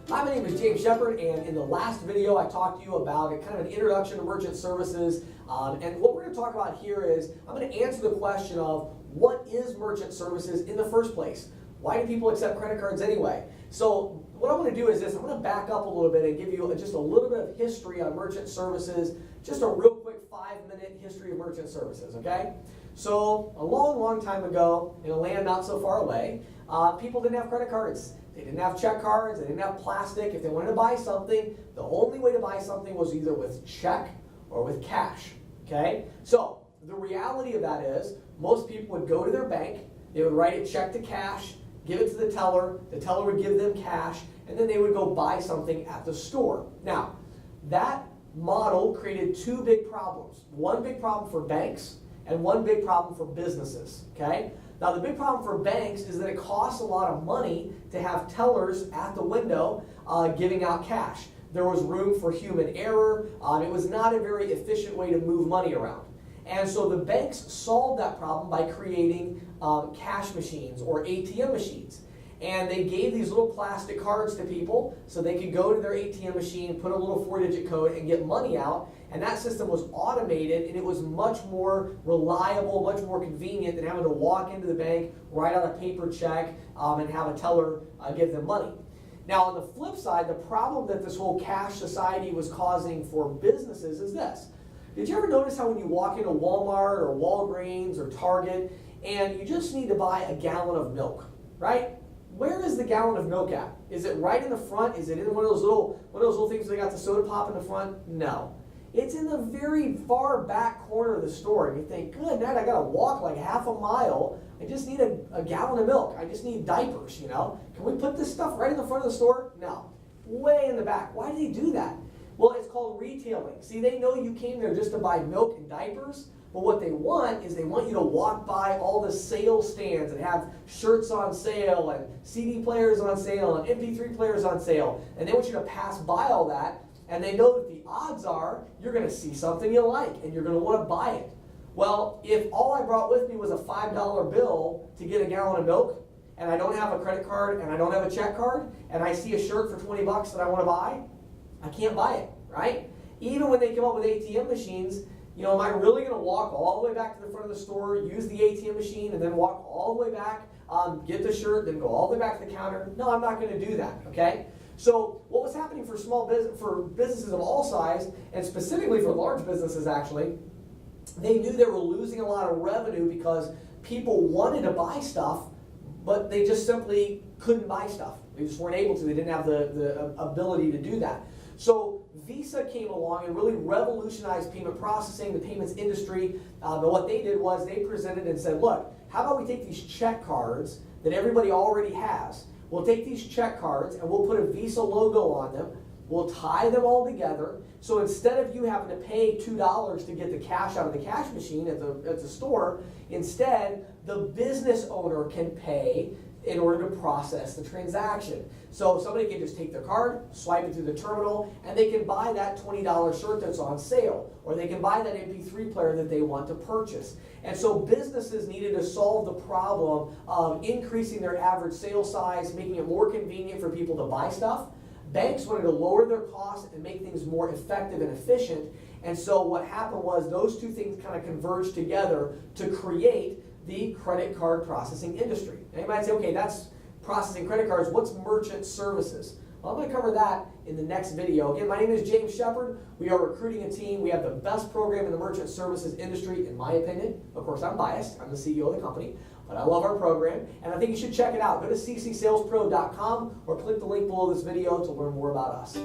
Hi, my name is James Shepard, and in the last video I talked to you about a kind of an introduction to merchant services. And what we're going to talk about here is I'm going to answer the question of what is merchant services in the first place? Why do people accept credit cards anyway? So what I'm going to do is this. I'm going to back up a little bit and give you just a little bit of history on merchant services, just a real quick 5-minute history of merchant services, okay? So a long, long time ago, in a land not so far away, people didn't have credit cards. They didn't have check cards, they didn't have plastic. If they wanted to buy something, the only way to buy something was either with check or with cash, okay? So the reality of that is most people would go to their bank, they would write a check to cash, give it to the teller would give them cash, and then they would go buy something at the store. Now, that model created two big problems. One big problem for banks and one big problem for businesses, okay? Now, the big problem for banks is that it costs a lot of money to have tellers at the window giving out cash. There was room for human error. It was not a very efficient way to move money around. And so the banks solved that problem by creating cash machines or ATM machines. And they gave these little plastic cards to people so they could go to their ATM machine, put a little 4-digit code, and get money out. And that system was automated, and it was much more reliable, much more convenient than having to walk into the bank, write out a paper check, and have a teller give them money. Now, on the flip side, the problem that this whole cash society was causing for businesses is this. Did you ever notice how when you walk into Walmart or Walgreens or Target, and you just need to buy a gallon of milk, right? Where is the gallon of milk at? Is it right in the front? Is it in one of those little things where they got the soda pop in the front? No. It's in the very far back corner of the store. And you think, good night, I got to walk like half a mile. I just need a gallon of milk. I just need diapers, you know? Can we put this stuff right in the front of the store? No. Way in the back. Why do they do that? Well, it's called retailing. See, they know you came there just to buy milk and diapers, but what they want is they want you to walk by all the sale stands and have shirts on sale and CD players on sale and MP3 players on sale. And they want you to pass by all that, and they know that the odds are you're going to see something you like and you're going to want to buy it. Well, if all I brought with me was a $5 bill to get a gallon of milk, and I don't have a credit card and I don't have a check card, and I see a shirt for 20 bucks that I want to buy, I can't buy it, right? Even when they come up with ATM machines, you know, am I really going to walk all the way back to the front of the store, use the ATM machine, and then walk all the way back, get the shirt, then go all the way back to the counter? No, I'm not going to do that, okay? So what was happening for businesses of all size, and specifically for large businesses actually, they knew they were losing a lot of revenue because people wanted to buy stuff, but they just simply couldn't buy stuff. They just weren't able to. They didn't have the ability to do that. So Visa came along and really revolutionized payment processing, the payments industry. But what they did was they presented and said, look, how about we take these check cards that everybody already has. We'll take these check cards and we'll put a Visa logo on them. We'll tie them all together. So instead of you having to pay $2 to get the cash out of the cash machine at the store, instead the business owner can pay in order to process the transaction. So somebody can just take their card, swipe it through the terminal, and they can buy that $20 shirt that's on sale, or they can buy that MP3 player that they want to purchase. And so businesses needed to solve the problem of increasing their average sale size, making it more convenient for people to buy stuff. Banks wanted to lower their costs and make things more effective and efficient. And so what happened was those two things kind of converged together to create the credit card processing industry. And you might say, okay, that's processing credit cards. What's merchant services? Well, I'm going to cover that in the next video. Again, my name is James Shepard. We are recruiting a team. We have the best program in the merchant services industry, in my opinion. Of course, I'm biased. I'm the CEO of the company. But I love our program, and I think you should check it out. Go to ccsalespro.com or click the link below this video to learn more about us.